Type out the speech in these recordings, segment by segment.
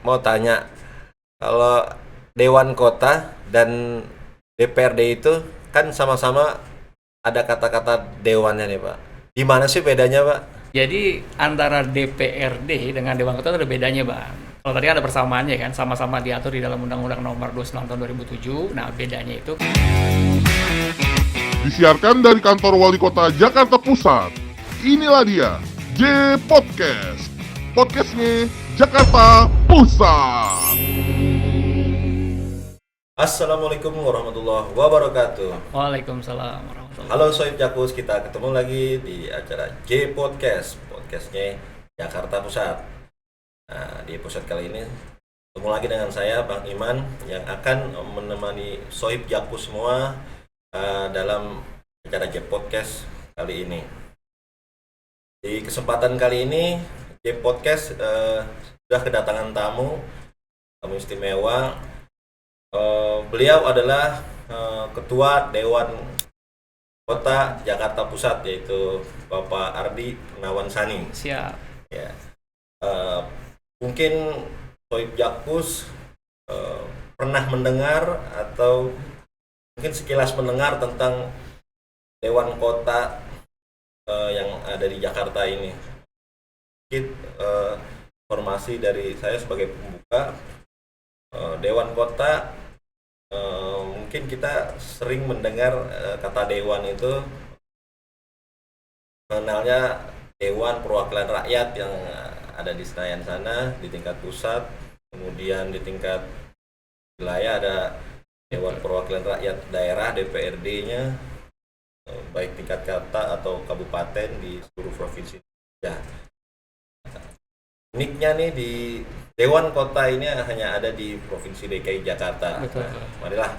mau tanya, kalau Dewan Kota dan DPRD itu kan sama-sama ada kata-kata dewannya nih Pak. Gimana sih bedanya Pak? Jadi antara DPRD dengan Dewan Kota itu ada bedanya, Bang. Kalau tadi ada persamaannya kan, sama-sama diatur di dalam Undang-Undang Nomor 29 Tahun 2007. Nah, bedanya itu Disiarkan dari kantor Wali Kota Jakarta Pusat. Inilah dia, J Podcast. Podcastnya Jakarta Pusat. Assalamualaikum warahmatullahi wabarakatuh. Waalaikumsalam warahmatullahi Halo Soib Jakus, kita ketemu lagi di acara J Podcast, podcastnya Jakarta Pusat. Nah, di episode kali ini ketemu lagi dengan saya Bang Iman yang akan menemani Soib Jakus semua dalam acara J Podcast kali ini. Di kesempatan kali ini J Podcast sudah kedatangan tamu istimewa. Beliau adalah Ketua Dewan Kota Jakarta Pusat, yaitu Bapak Ardi Gunawansani. Siap. Ya, mungkin Soib Jakus pernah mendengar atau mungkin sekilas mendengar tentang Dewan Kota yang ada di Jakarta ini. Sedikit informasi dari saya sebagai pembuka. Dewan Kota, mungkin kita sering mendengar kata dewan itu mengenalnya Dewan Perwakilan Rakyat yang ada di Senayan sana di tingkat pusat, kemudian di tingkat wilayah ada Dewan Perwakilan Rakyat Daerah DPRD-nya, baik tingkat kota atau kabupaten di seluruh provinsi. Ya, uniknya nih di Dewan Kota ini hanya ada di Provinsi DKI Jakarta. Betul. Nah, marilah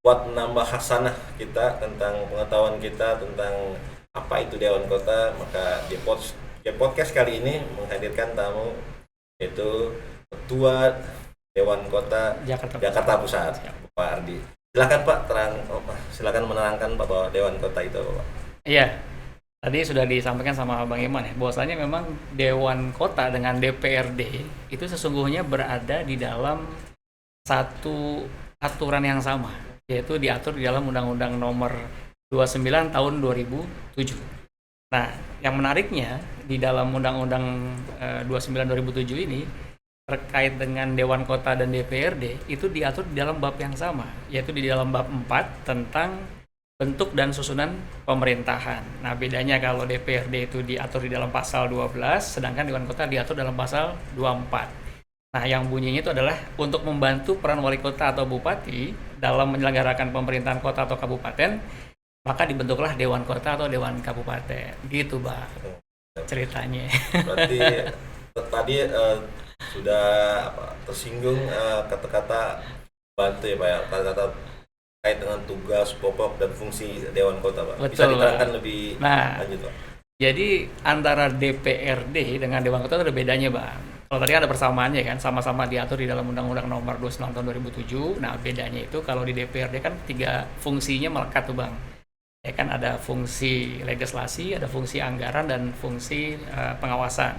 buat menambah khasanah kita tentang pengetahuan kita tentang apa itu Dewan Kota, maka di podcast kali ini menghadirkan tamu yaitu Ketua Dewan Kota Jakarta Pusat, Pak Ardi. Silakan Pak, silakan menerangkan Pak bahwa Dewan Kota itu Pak. Iya. Tadi sudah disampaikan sama Bang Iman ya, bahwasanya memang Dewan Kota dengan DPRD itu sesungguhnya berada di dalam satu aturan yang sama, yaitu diatur di dalam Undang-Undang Nomor 29 Tahun 2007. Nah, yang menariknya di dalam Undang-Undang 29 2007 ini terkait dengan Dewan Kota dan DPRD itu diatur di dalam bab yang sama, yaitu di dalam bab 4 tentang bentuk dan susunan pemerintahan. Nah, bedanya kalau DPRD itu diatur di dalam pasal 12, sedangkan Dewan Kota diatur dalam pasal 24. Nah, yang bunyinya itu adalah untuk membantu peran wali kota atau bupati dalam menyelenggarakan pemerintahan kota atau kabupaten, maka dibentuklah Dewan Kota atau Dewan Kabupaten. Gitu, Bang. Ceritanya. Berarti tadi sudah tersinggung kata-kata bantu ya Pak ya, kata-kata terkait dengan tugas pokok dan fungsi Dewan Kota Pak. Bisa Betul, diterangkan Pak. lebih Nah, lanjut Pak. jadi antara DPRD dengan Dewan Kota itu ada bedanya, Bang. Kalau tadi ada persamaannya kan, sama-sama diatur di dalam Undang-Undang Nomor 29 Tahun 2007. Nah, bedanya itu kalau di DPRD kan 3 fungsinya melekat tuh, Bang. Ya kan, ada fungsi legislasi, ada fungsi anggaran, dan fungsi pengawasan.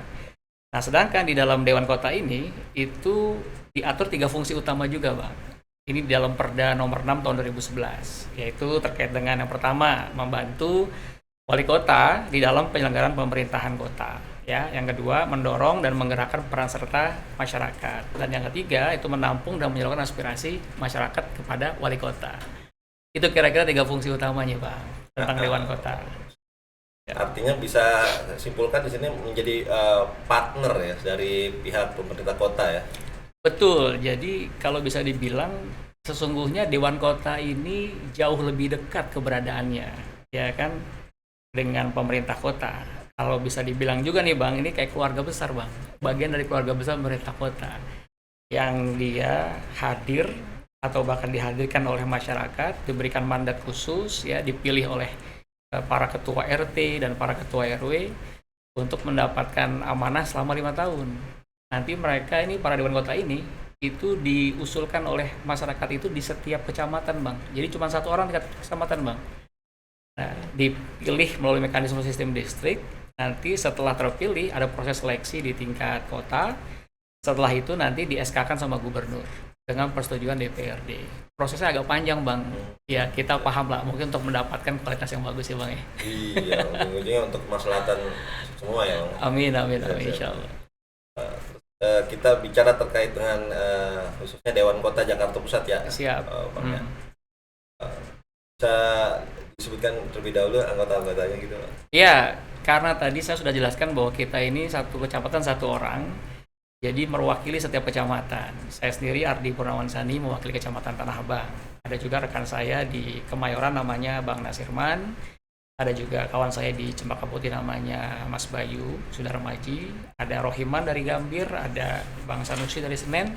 Nah, sedangkan di dalam Dewan Kota ini itu diatur 3 fungsi utama juga, Bang. Ini di dalam Perda Nomor 6 Tahun 2011, yaitu terkait dengan yang pertama, membantu wali kota di dalam penyelenggaraan pemerintahan kota. Ya, yang kedua, mendorong dan menggerakkan peran serta masyarakat. Dan yang ketiga, itu menampung dan menyalurkan aspirasi masyarakat kepada wali kota. Itu kira-kira 3 fungsi utamanya, Bang, tentang Dewan Kota. Ya. Artinya bisa simpulkan di sini menjadi partner ya dari pihak pemerintah kota ya. Betul, jadi kalau bisa dibilang sesungguhnya Dewan Kota ini jauh lebih dekat keberadaannya, ya kan, dengan pemerintah kota. Kalau bisa dibilang juga nih Bang, ini kayak keluarga besar Bang, bagian dari keluarga besar pemerintah kota, yang dia hadir atau bahkan dihadirkan oleh masyarakat, diberikan mandat khusus, ya, dipilih oleh para ketua RT dan para ketua RW untuk mendapatkan amanah selama 5 tahun. Nanti mereka ini, para Dewan Kota ini, itu diusulkan oleh masyarakat itu di setiap kecamatan, Bang. Jadi cuma 1 orang di kecamatan, Bang. Nah, dipilih melalui mekanisme sistem distrik. Nanti setelah terpilih ada proses seleksi di tingkat kota. Setelah itu nanti di SK-kan sama gubernur dengan persetujuan DPRD. Prosesnya agak panjang bang. Ya kita paham lah, mungkin untuk mendapatkan kualitas yang bagus ya bang ya. Iya, ujung-ujungnya untuk kemaslahatan semua ya Bang. Amin amin Siap, amin siap. insya Allah. Kita bicara terkait dengan khususnya Dewan Kota Jakarta Pusat ya. Siap. Bang ya. Bisa disebutkan terlebih dahulu anggota-anggotanya gitu Bang. Ya, karena tadi saya sudah jelaskan bahwa kita ini satu kecamatan satu orang, jadi mewakili setiap kecamatan. Saya sendiri Ardi Purnawan Sani mewakili Kecamatan Tanah Abang. Ada juga rekan saya di Kemayoran namanya Bang Nasirman. Ada juga kawan saya di Cempaka Putih namanya Mas Bayu, sudah remaji. Ada Rohiman dari Gambir, ada Bang Sanusi dari Senen,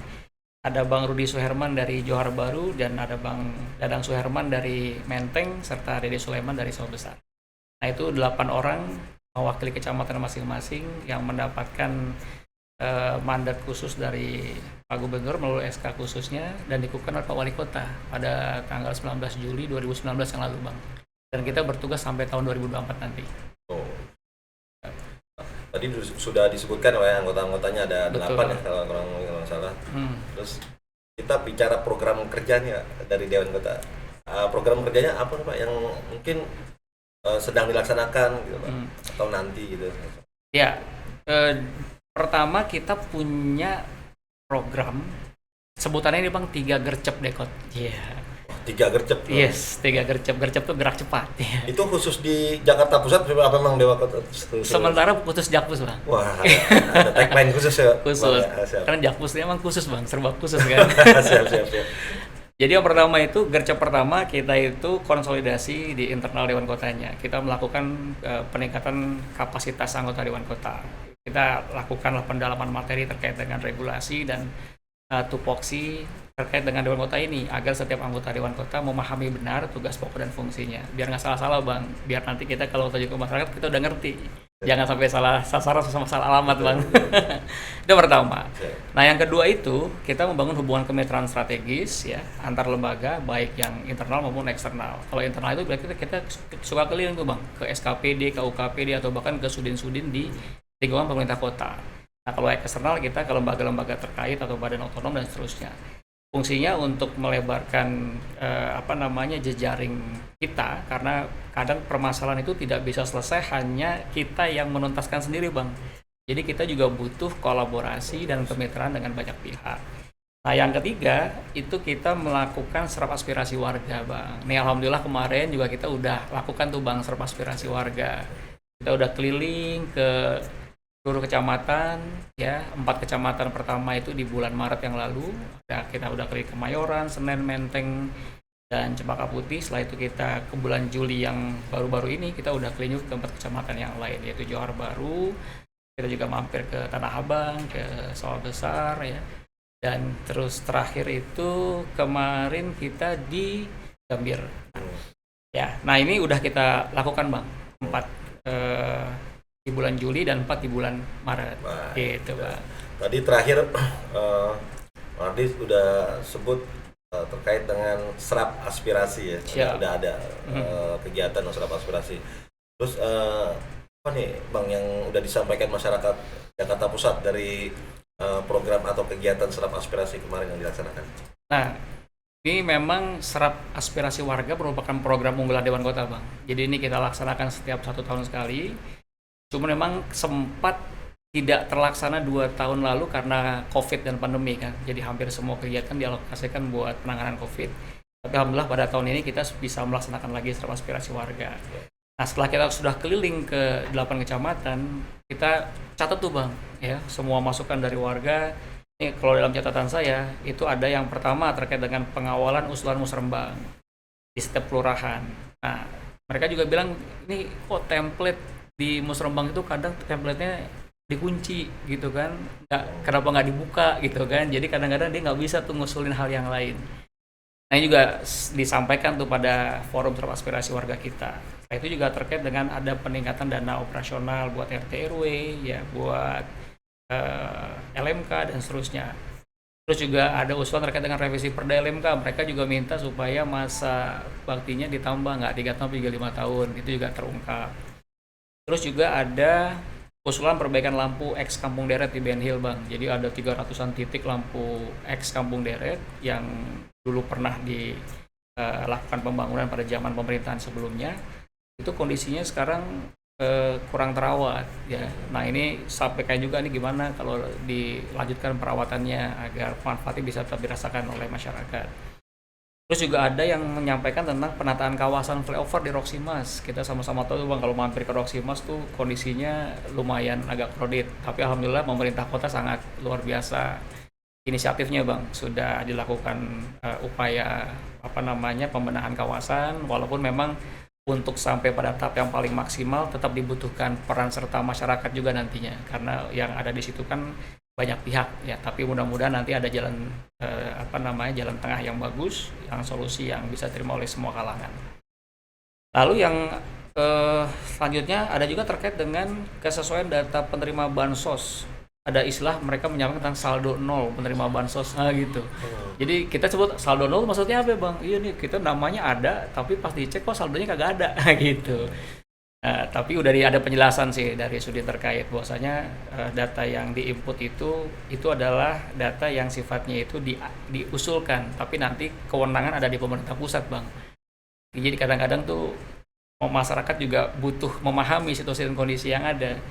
ada Bang Rudi Suherman dari Johar Baru, dan ada Bang Dadang Suherman dari Menteng, serta Dede Sulaiman dari Sawah Besar. Nah itu 8 orang mewakili kecamatan masing-masing yang mendapatkan mandat khusus dari Pak Gubernur melalui SK khususnya dan dikukuhkan oleh Pak Wali Kota pada tanggal 19 Juli 2019 yang lalu Bang. Dan kita bertugas sampai tahun 2024 nanti. Oh. Tadi sudah disebutkan oleh anggota-anggotanya ada Betul. 8 ya kalau kurang salah. Terus kita bicara program kerjanya dari Dewan Kota. Program kerjanya apa Pak yang mungkin sedang dilaksanakan gitu Pak atau nanti gitu. Ya, pertama kita punya program sebutannya ini Bang 3 gercep dekot. Iya. 3 gercep. Yes, 3 gercep. Gercep itu gerak cepat. Ya. Itu khusus di Jakarta Pusat apa memang Dewan Kota? Sementara khusus Jakpus Bang. Wah, ada tagline khusus ya. Khusus. Bang, ya, siap. Karena Jakpus ini emang khusus Bang, serba khusus kan. siap. Jadi yang pertama itu gercep pertama kita itu konsolidasi di internal Dewan Kotanya. Kita melakukan peningkatan kapasitas anggota Dewan Kota. Kita lakukanlah pendalaman materi terkait dengan regulasi dan tupoksi terkait dengan Dewan Kota ini agar setiap anggota Dewan Kota memahami benar tugas pokok dan fungsinya. Biar nggak salah-salah Bang. Biar nanti kita kalau tuju ke masyarakat kita udah ngerti. Jangan sampai salah sasaran sama salah alamat Bang. Itu pertama. Nah yang kedua itu kita membangun hubungan kemitraan strategis ya antar lembaga baik yang internal maupun eksternal. Kalau internal itu berarti kita suka keliling tuh Bang ke SKPD, ke UKPD atau bahkan ke sudin-sudin di lingkungan pemerintah kota. Nah kalau eksternal kita ke lembaga-lembaga terkait atau badan otonom dan seterusnya. Fungsinya untuk melebarkan jejaring kita karena kadang permasalahan itu tidak bisa selesai hanya kita yang menuntaskan sendiri Bang. Jadi kita juga butuh kolaborasi dan kemitraan dengan banyak pihak. Nah yang ketiga itu kita melakukan serap aspirasi warga Bang. Nih alhamdulillah kemarin juga kita udah lakukan tuh Bang serap aspirasi warga. Kita udah keliling ke seluruh kecamatan ya, 4 kecamatan pertama itu di bulan Maret yang lalu ya, kita udah keliling Kemayoran, Senen, Menteng dan Cempaka Putih. Setelah itu kita ke bulan Juli yang baru-baru ini kita udah keliling ke 4 kecamatan yang lain yaitu Johar Baru, kita juga mampir ke Tanah Abang, ke Sawah Besar ya, dan terus terakhir itu kemarin kita di Gambir ya. Nah ini udah kita lakukan Bang 4 di bulan Juli dan 4 di bulan Maret. Gitu, Bang. Tadi terakhir Ardi sudah sebut terkait dengan serap aspirasi ya. Sudah ada kegiatan serap aspirasi. Terus apa nih Bang yang udah disampaikan masyarakat Jakarta Pusat dari program atau kegiatan serap aspirasi kemarin yang dilaksanakan? Nah, ini memang serap aspirasi warga merupakan program unggulan Dewan Kota, Bang. Jadi ini kita laksanakan setiap 1 tahun sekali. Cuma memang sempat tidak terlaksana 2 tahun lalu karena COVID dan pandemi kan. Jadi hampir semua kegiatan dialokasikan buat penanganan COVID. Tapi alhamdulillah pada tahun ini kita bisa melaksanakan lagi serap aspirasi warga. Nah setelah kita sudah keliling ke 8 kecamatan, kita catat tuh Bang, ya semua masukan dari warga. Ini kalau dalam catatan saya, itu ada yang pertama terkait dengan pengawalan usulan musrembang di setiap kelurahan. Nah mereka juga bilang, ini kok template di musrembang itu kadang template-nya dikunci gitu kan, kenapa nggak dibuka gitu kan, jadi kadang-kadang dia nggak bisa tuh ngusulin hal yang lain. Nah ini juga disampaikan tuh pada forum serap aspirasi warga kita. Nah itu juga terkait dengan ada peningkatan dana operasional buat RT RW ya, buat LMK dan seterusnya. Terus juga ada usulan terkait dengan revisi Perda LMK, mereka juga minta supaya masa baktinya ditambah nggak 3 tahun 35 tahun, itu juga terungkap. Terus juga ada usulan perbaikan lampu X Kampung Deret di Ben Hill Bang. Jadi ada 300-an titik lampu X Kampung Deret yang dulu pernah dilakukan pembangunan pada zaman pemerintahan sebelumnya. Itu kondisinya sekarang kurang terawat ya. Nah ini sampaikan juga nih gimana kalau dilanjutkan perawatannya agar manfaatnya bisa tetap dirasakan oleh masyarakat. Terus juga ada yang menyampaikan tentang penataan kawasan flyover di Roximas. Kita sama-sama tahu Bang, kalau mampir ke Roximas tuh kondisinya lumayan agak kredit. Tapi alhamdulillah pemerintah kota sangat luar biasa inisiatifnya Bang. Sudah dilakukan upaya pembenahan kawasan, walaupun memang untuk sampai pada tahap yang paling maksimal tetap dibutuhkan peran serta masyarakat juga nantinya. Karena yang ada di situ kan banyak pihak ya, tapi mudah-mudahan nanti ada jalan jalan tengah yang bagus, yang solusi yang bisa diterima oleh semua kalangan. Lalu yang selanjutnya ada juga terkait dengan kesesuaian data penerima bansos. Ada istilah mereka menyampaikan tentang saldo nol penerima bansos gitu. Jadi kita sebut saldo nol maksudnya apa Bang? Iya nih kita namanya ada tapi pas dicek kok saldonya kagak ada gitu. Tapi udah ada penjelasan sih dari Sudin terkait bahwasanya data yang diinput itu adalah data yang sifatnya itu diusulkan, tapi nanti kewenangan ada di pemerintah pusat Bang. Jadi kadang-kadang tuh masyarakat juga butuh memahami situasi dan kondisi yang ada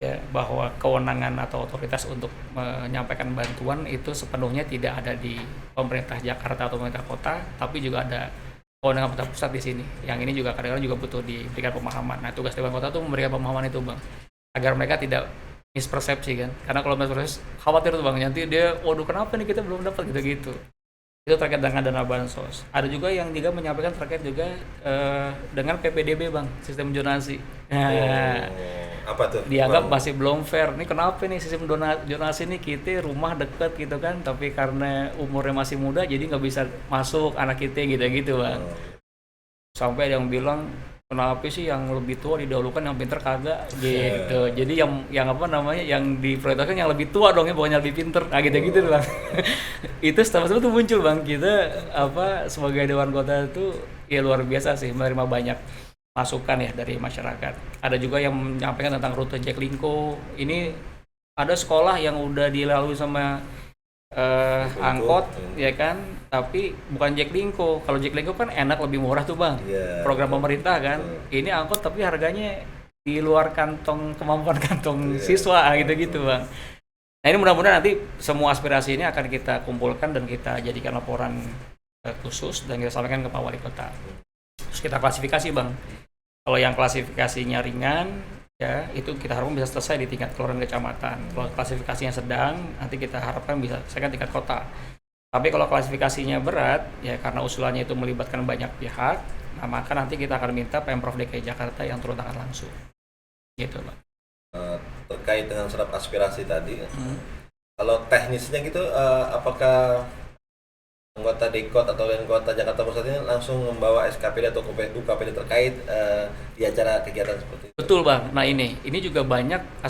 ya, bahwa kewenangan atau otoritas untuk menyampaikan bantuan itu sepenuhnya tidak ada di pemerintah Jakarta atau pemerintah kota, tapi juga ada kewenangan pemerintah pusat di sini. Yang ini juga kadang-kadang juga butuh diberikan pemahaman. Nah, tugas Dewan Kota itu memberikan pemahaman itu, Bang. Agar mereka tidak mispersepsi kan. Karena kalau mispersepsi khawatir tuh, Bang, nanti dia waduh kenapa nih kita belum dapat gitu-gitu. Itu terkait dengan dana bansos. Ada juga yang juga menyampaikan terkait juga dengan PPDB, Bang, sistem zonasi. Apa tuh? Dianggap masih belum fair. Ini kenapa nih sistem zonasi ini kita rumah deket gitu kan, tapi karena umurnya masih muda jadi nggak bisa masuk anak kita gitu Bang. Sampai ada yang bilang kenapa sih yang lebih tua didahulukan yang pinter kagak gitu. Jadi yang diprioritaskan yang lebih tua dong ya, bukan yang lebih pinter. Nah gitu Bang. Itu setelah itu muncul Bang, kita sebagai Dewan Kota itu ya luar biasa sih menerima banyak masukan ya dari masyarakat. Ada juga yang menyampaikan tentang rute Jaklingko. Ini ada sekolah yang udah dilalui sama angkot ya kan, tapi bukan Jaklingko. Kalau Jaklingko kan enak lebih murah tuh Bang, program pemerintah kan. Ini angkot tapi harganya di luar kemampuan kantong siswa gitu Bang. Nah ini mudah-mudahan nanti semua aspirasi ini akan kita kumpulkan dan kita jadikan laporan khusus dan kita sampaikan ke Pak Wali Kota. Terus kita klasifikasi Bang. Kalau yang klasifikasinya ringan ya itu kita harapkan bisa selesai di tingkat kelurahan kecamatan. Kalau klasifikasinya sedang nanti kita harapkan bisa selesai tingkat kota. Tapi kalau klasifikasinya berat ya karena usulannya itu melibatkan banyak pihak, nah maka nanti kita akan minta Pemprov DKI Jakarta yang turun tangan langsung. Gitu Bang. Terkait dengan serap aspirasi tadi, kalau teknisnya gitu apakah anggota Dekot atau Dewan Kota Jakarta Pusat ini langsung membawa SKPD atau UKPD terkait di acara kegiatan seperti itu? Betul Bang. Nah ini juga banyak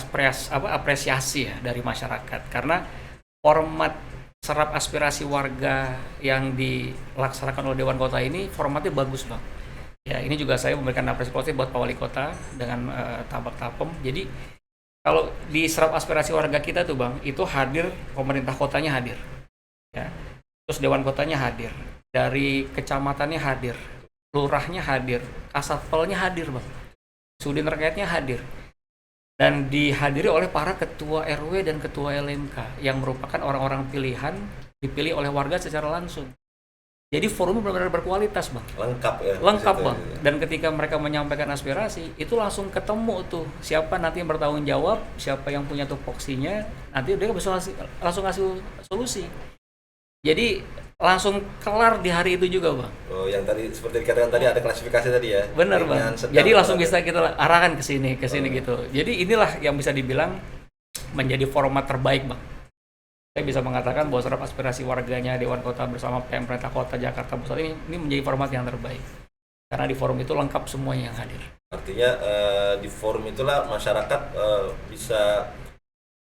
apresiasi ya dari masyarakat karena format serap aspirasi warga yang dilaksanakan oleh Dewan Kota ini formatnya bagus Bang. Ya ini juga saya memberikan apresiasi positif buat Pak Wali Kota dengan tabak tapem. Jadi kalau di serap aspirasi warga kita tuh Bang, itu hadir pemerintah kotanya hadir. Ya. Terus Dewan Kotanya hadir, dari kecamatannya hadir, lurahnya hadir, kasatpelnya hadir Bang, Sudin terkaitnya hadir, dan dihadiri oleh para ketua RW dan ketua LMK yang merupakan orang-orang pilihan dipilih oleh warga secara langsung. Jadi forumnya benar-benar berkualitas Bang. Lengkap Bang. Dan ketika mereka menyampaikan aspirasi, itu langsung ketemu tuh siapa nanti yang bertanggung jawab, siapa yang punya tupoksinya, nanti dia bisa langsung ngasih solusi. Jadi langsung kelar di hari itu juga Bang. Oh, yang tadi seperti dikatakan tadi ada klasifikasi tadi ya. Benar Bang. Jadi langsung bisa kita arahkan ke sini gitu. Jadi inilah yang bisa dibilang menjadi format terbaik Bang. Saya bisa mengatakan bahwa serap aspirasi warganya Dewan Kota bersama pemerintah Kota Jakarta Pusat ini menjadi format yang terbaik. Karena di forum itu lengkap semuanya yang hadir. Artinya di forum itulah masyarakat bisa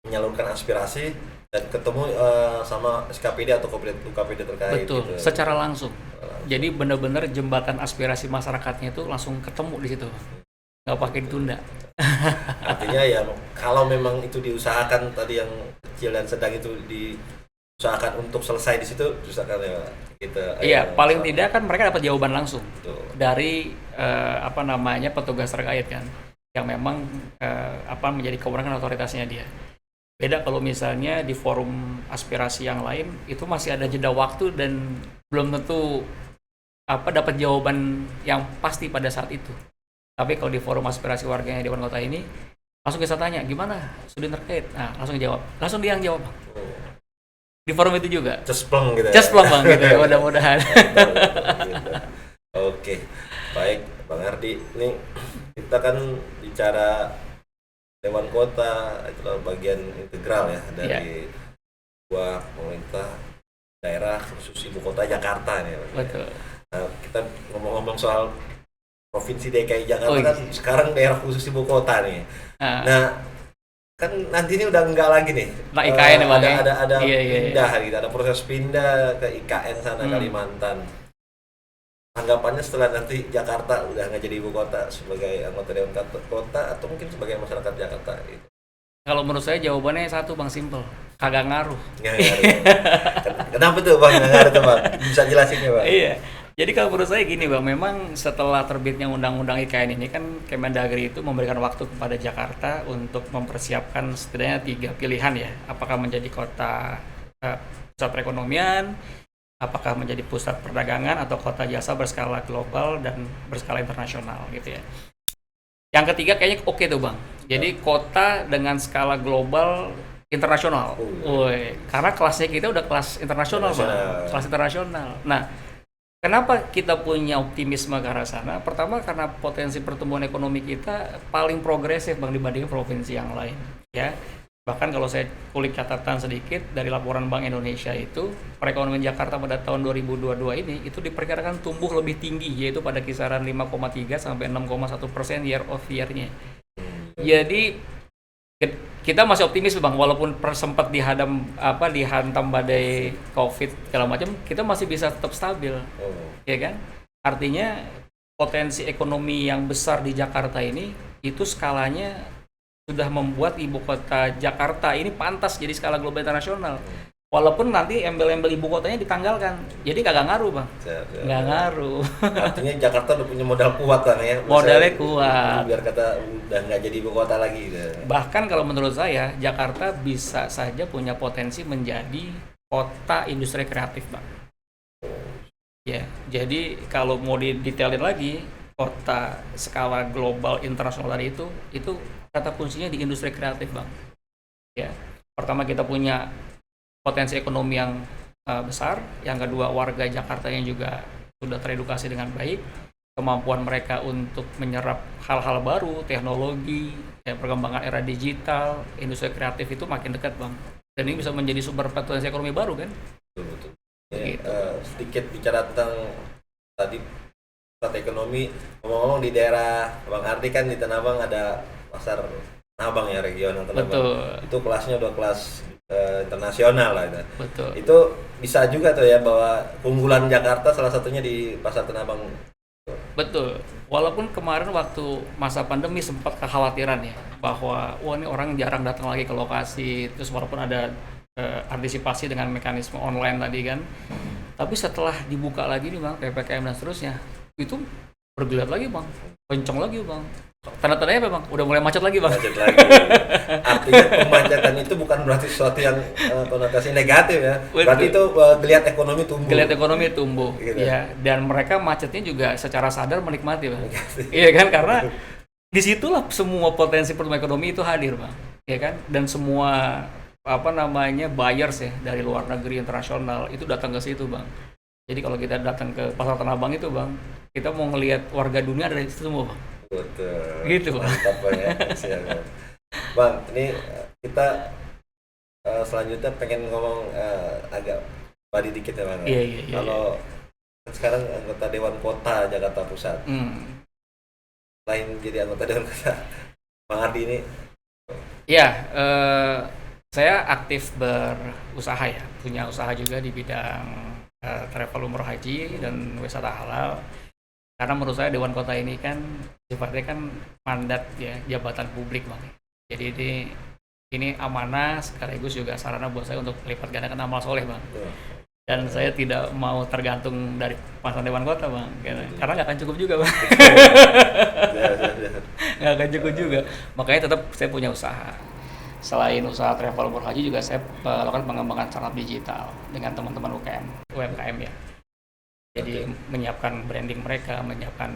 menyalurkan aspirasi dan ketemu sama SKPD atau UKPD terkait. Betul, gitu. secara langsung. Jadi benar-benar jembatan aspirasi masyarakatnya itu langsung ketemu di situ. nggak pakai ditunda. Artinya ya kalau memang itu diusahakan tadi yang kecil dan sedang itu diusahakan untuk selesai di situ, usahakan ya kita. Iya, paling tidak kan mereka dapat jawaban langsung Betul. dari petugas terkait kan, yang memang menjadi kewenangan otoritasnya dia. Beda kalau misalnya di forum aspirasi yang lain itu masih ada jeda waktu dan belum tentu dapat jawaban yang pasti pada saat itu. Tapi kalau di forum aspirasi warganya Dewan Kota ini langsung kita tanya gimana sudin terkait, nah langsung jawab, langsung dia yang jawab Bang. Di forum itu juga Cespleng gitu ya. Cespleng Bang gitu ya, mudah-mudahan. Gitu. Oke, baik Bang Ardi. Ini kita kan bicara Dewan Kota, itu bagian integral ya dari sebuah pemerintah daerah khusus ibu kota Jakarta nih. Betul. Nah, kita ngomong-ngomong soal Provinsi DKI Jakarta kan sekarang daerah khusus ibu kota nih. Nah, kan nanti ini udah enggak lagi nih. Nah, IKN ada pindah gitu, ada proses pindah ke IKN sana Kalimantan. Anggapannya setelah nanti Jakarta udah nggak jadi ibu kota sebagai anggota Dewan Kota atau mungkin sebagai masyarakat Jakarta gitu. Kalau menurut saya jawabannya satu Bang, simple, kagak ngaruh. Nggak ngaruh. Kenapa tuh Bang nggak ngaruh tuh Bang? Bisa jelasinnya Bang? Iya. Jadi kalau menurut saya gini Bang, memang setelah terbitnya Undang-Undang IKN ini kan Kemendagri itu memberikan waktu kepada Jakarta untuk mempersiapkan setidaknya 3 pilihan ya. Apakah menjadi kota pusat perekonomian, apakah menjadi pusat perdagangan, atau kota jasa berskala global dan berskala internasional gitu ya. Yang ketiga kayaknya oke tuh Bang. Jadi kota dengan skala global internasional. Karena kelasnya kita udah kelas internasional Bang. Kelas internasional. Nah, kenapa kita punya optimisme ke arah sana? Pertama karena potensi pertumbuhan ekonomi kita paling progresif Bang dibanding provinsi yang lain, ya. Bahkan kalau saya kulik catatan sedikit dari laporan Bank Indonesia itu, perekonomian Jakarta pada tahun 2022 ini itu diperkirakan tumbuh lebih tinggi, yaitu pada kisaran 5,3 sampai 6,1% year of year-nya. Jadi kita masih optimis Bang, walaupun sempat dihantam badai Covid segala macam, kita masih bisa tetap stabil, ya kan? Artinya potensi ekonomi yang besar di Jakarta ini itu skalanya sudah membuat ibu kota Jakarta ini pantas jadi skala global internasional. Walaupun nanti embel-embel ibu kotanya ditanggalkan, jadi kagak ngaruh Bang. Nggak ngaruh. Artinya Jakarta udah punya modal kuat kan ya. Modalnya kuat. Biar kata udah nggak jadi ibu kota lagi. Gitu. Bahkan kalau menurut saya, Jakarta bisa saja punya potensi menjadi kota industri kreatif Bang. Ya, jadi kalau mau didetailin lagi, kota skala global internasional tadi itu kata kuncinya di industri kreatif Bang. Ya, pertama kita punya potensi ekonomi yang besar, yang kedua warga Jakarta yang juga sudah teredukasi dengan baik, kemampuan mereka untuk menyerap hal-hal baru, teknologi, perkembangan era digital, industri kreatif itu makin dekat Bang. Dan ini bisa menjadi sumber potensi ekonomi baru kan? Betul. Ya, gitu. Sedikit bicara tentang tadi pusat ekonomi, ngomong-ngomong di daerah Bang Ardi kan di Tanah Abang ada pasar Tanah Abang ya, regional Tanah Abang. Itu kelasnya udah kelas internasional lah itu. Betul. Itu bisa juga tuh ya bahwa keunggulan Jakarta salah satunya di pasar Tanah Abang. Betul. Walaupun kemarin waktu masa pandemi sempat kekhawatiran ya bahwa ini orang jarang datang lagi ke lokasi, terus walaupun ada antisipasi dengan mekanisme online tadi kan. Tapi setelah dibuka lagi nih Bang, PPKM dan seterusnya, itu bergeliat lagi Bang, kencang lagi Bang. Tanda-tandanya apa Bang? Udah mulai macet lagi Bang. Macet lagi. Artinya pemacetan itu bukan berarti sesuatu yang konotasi negatif ya. Berarti itu geliat ekonomi tumbuh. Geliat ekonomi tumbuh. Gitu. Ya, dan mereka macetnya juga secara sadar menikmati Bang. Iya kan, karena disitulah semua potensi pertumbuhan ekonomi itu hadir Bang. Iya kan? Dan semua buyers ya dari luar negeri internasional itu datang ke situ Bang. Jadi kalau kita datang ke pasar Tanah Abang itu Bang, kita mau ngelihat warga dunia dari situ semua Bang. Betul. Gitu Bang. Mantap Bang ya. Siap. Bang, ini kita selanjutnya pengen ngomong agak body dikit ya Bang. Iya. Kalau sekarang anggota Dewan Kota Jakarta Pusat. Selain jadi anggota Dewan Kota, Bang Ardi ini saya aktif berusaha ya, punya usaha juga di bidang travel umroh haji dan wisata halal. Karena menurut saya Dewan Kota ini kan sifatnya kan mandat ya, jabatan publik Bang. Jadi ini amanah sekaligus juga sarana buat saya untuk melipat gandakan amal soleh Bang. Dan saya tidak mau tergantung dari pasukan Dewan Kota Bang, karena nggak akan cukup juga Bang. Nggak akan cukup juga, makanya tetap saya punya usaha. Selain usaha travel berhaji juga saya melakukan pengembangan startup digital dengan teman-teman UMKM ya. Jadi menyiapkan branding mereka, menyiapkan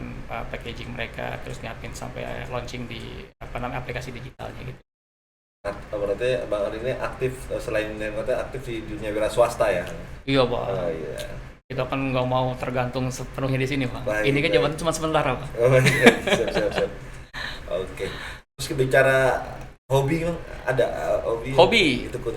packaging mereka, terus nyiapin sampai launching di aplikasi digitalnya gitu. Berarti Bang Ardi ini aktif selain Dewan Kota aktif di dunia wira swasta ya? Iya Bang. Oh iya. Kita kan nggak mau tergantung sepenuhnya di sini Bang. Baik, Ini kan jabatan cuma sementara Bang. Oh iya, siap. Oke. Terus bicara hobi Bang, ada Hobi. itu kun.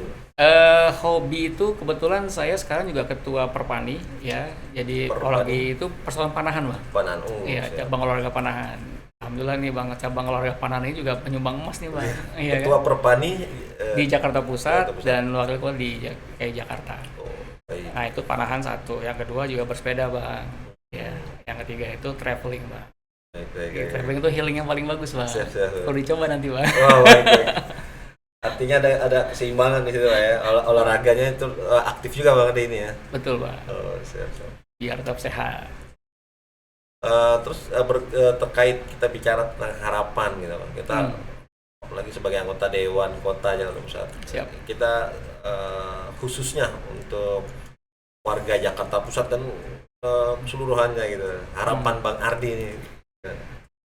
Hobi itu kebetulan saya sekarang juga ketua Perpani ya. Jadi olahraga itu persoalan panahan Bang. Panahan. Iya, cabang olahraga panahan. Alhamdulillah nih Bang, cabang olahraga panahan ini juga penyumbang emas nih Bang. Iya, Ketua kan? Perpani Di Jakarta Pusat dan wakil ketua di Jakarta. Oh, baik. Nah itu panahan satu, yang kedua juga bersepeda Bang. Ya, yang ketiga itu traveling Bang. Baik. Traveling itu healing yang paling bagus Bang. Siap. Kalau dicoba nanti Bang. Wah, baik. Artinya ada keseimbangan di situ ya. Olahraganya itu aktif juga Bang Ardi ini ya. Betul Bang. Oh, siap. Biar tetap sehat. Terus terkait kita bicara tentang harapan gitu Bang. Kita apalagi sebagai anggota Dewan Kota Jakarta Pusat. Siap. Kita khususnya untuk warga Jakarta Pusat dan keseluruhannya gitu. Harapan Bang Ardi ini.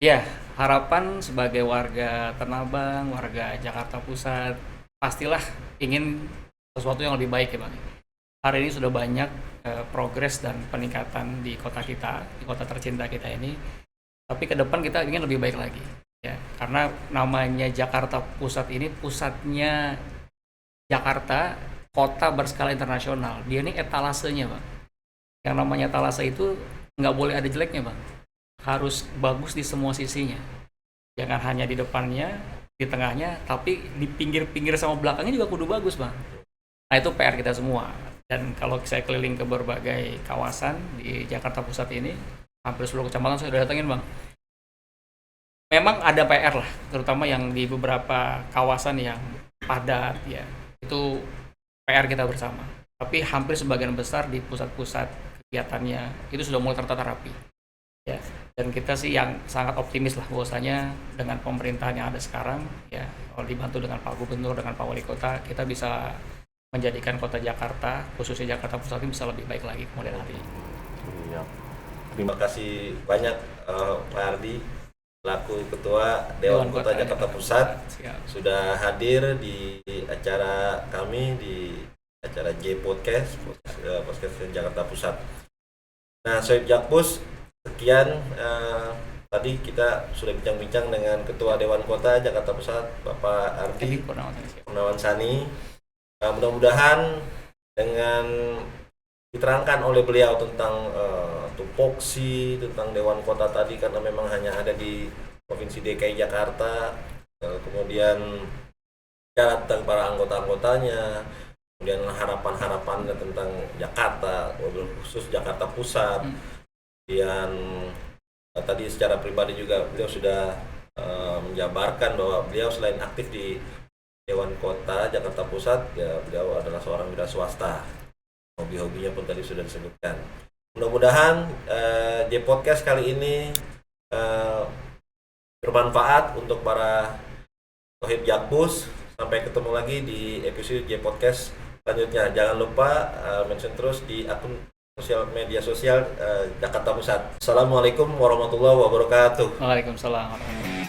Ya, harapan sebagai warga Tanah Abang, warga Jakarta Pusat, pastilah ingin sesuatu yang lebih baik ya Bang. Hari ini sudah banyak progres dan peningkatan di kota kita, di kota tercinta kita ini. Tapi ke depan kita ingin lebih baik lagi. Ya, karena namanya Jakarta Pusat ini pusatnya Jakarta, kota berskala internasional. Dia ini etalasenya Bang. Yang namanya etalase itu nggak boleh ada jeleknya Bang. Harus bagus di semua sisinya. Jangan hanya di depannya, di tengahnya, tapi di pinggir-pinggir sama belakangnya juga kudu bagus Bang. Nah itu PR kita semua. Dan kalau saya keliling ke berbagai kawasan di Jakarta Pusat ini, hampir seluruh kecamatan saya sudah datengin Bang. Memang ada PR lah, terutama yang di beberapa kawasan yang padat ya. Itu PR kita bersama. Tapi hampir sebagian besar di pusat-pusat kegiatannya itu sudah mulai tertata rapi. Ya. Dan kita sih yang sangat optimis lah bahwasanya dengan pemerintahan yang ada sekarang ya, kalau dibantu dengan Pak Gubernur, dengan Pak Wali Kota, kita bisa menjadikan kota Jakarta, khususnya Jakarta Pusat ini bisa lebih baik lagi kemudian hari. Terima kasih banyak Pak Ardi, selaku Ketua Dewan Kota Jakarta Pusat. Siap. Sudah hadir di acara kami di acara J Podcast Jakarta Pusat. Nah, Sohib Jakpus, sekian tadi kita sudah bincang-bincang dengan Ketua Dewan Kota Jakarta Pusat, Bapak Ardi Purnawan Sani. Mudah-mudahan dengan diterangkan oleh beliau tentang tupoksi, tentang Dewan Kota tadi, karena memang hanya ada di Provinsi DKI Jakarta, kemudian bicara tentang para anggota-anggotanya, kemudian harapan-harapannya tentang Jakarta, khusus Jakarta Pusat. Kemudian tadi secara pribadi juga beliau sudah menjabarkan bahwa beliau selain aktif di Dewan Kota Jakarta Pusat, ya beliau adalah seorang wira swasta. Hobi-hobinya pun tadi sudah disebutkan. Mudah-mudahan J Podcast kali ini bermanfaat untuk para Sohib Jakpus. Sampai ketemu lagi di episode J Podcast selanjutnya. Jangan lupa mention terus di akun media sosial Jakarta Pusat. Assalamualaikum warahmatullahi wabarakatuh. Waalaikumsalam warahmatullahi wabarakatuh.